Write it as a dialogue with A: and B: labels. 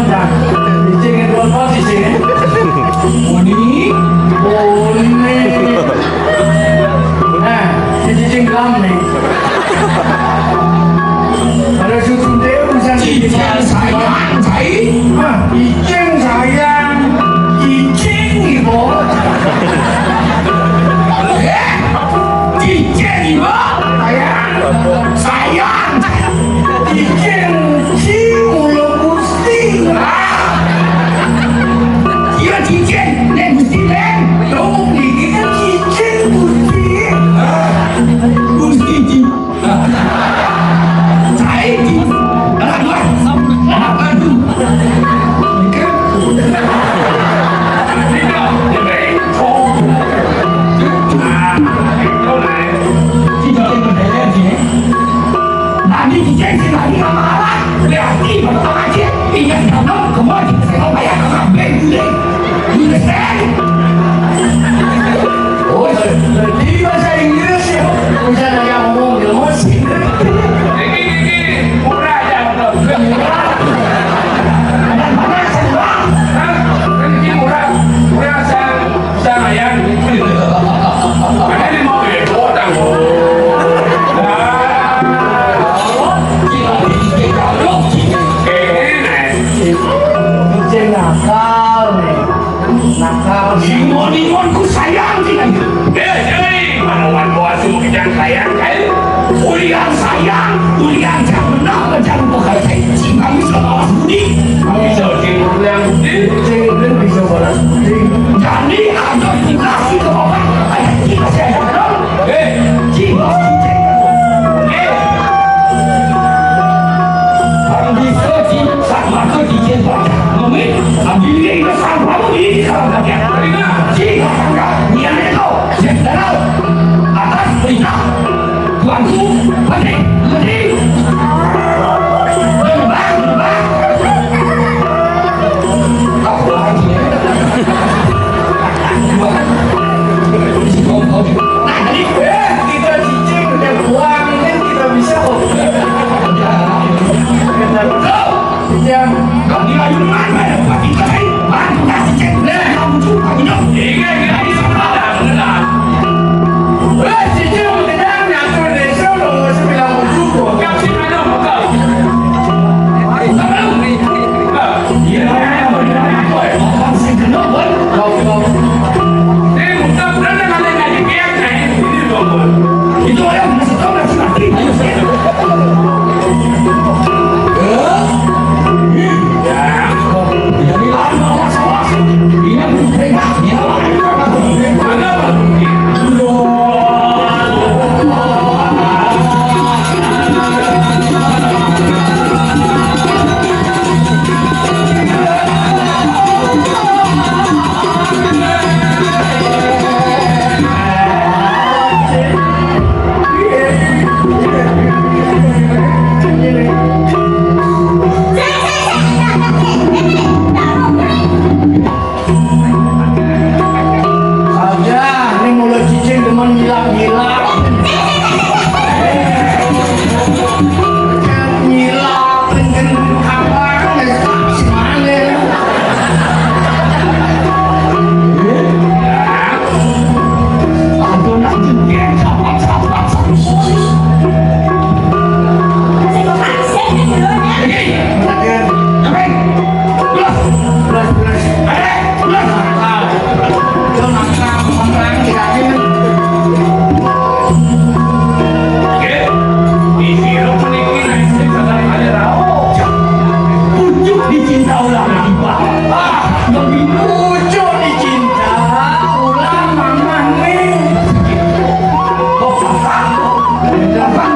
A: panjang. Cicing itu apa cicing? Boni. Nah, cicing gelam nih. Ada susu dia urusan cicing sayang, cicing sayang, cicing ibu. Cicing ibu, sayang, cicing cium gusti. Iya cicing, nek gusti nek, dong ini kan cicing gusti. Gusti di. Saya di. Limonku sayang tidak? Jadi melawan bawa semua jangan sayang kan? Ulian sayang, ulian jangan menang, jangan bukan saya cinta bisa balas budi. Bisa cinta yang budi, cinta bisa balas budi. Jadi ada dikasih ke orang, ayat cinta saya benar. Cinta cinta. Kalau bisa cinta sama ke cinta, mungkin ambil dia sama ini kalau lagi. Niat itu, jenderal, atas perintah Tuanku, Menteri, Lembang. Kau lagi ya? Nah, jadi kita cicing udah buang ini kita bisa kok. Kau di ayun mana? Bagi kita, bantu kasih cek. Kamu juga minum. Itu orang masih tahu nggak sih mati? Ayo saya. Jadi lama masalah. Ini belum Gampang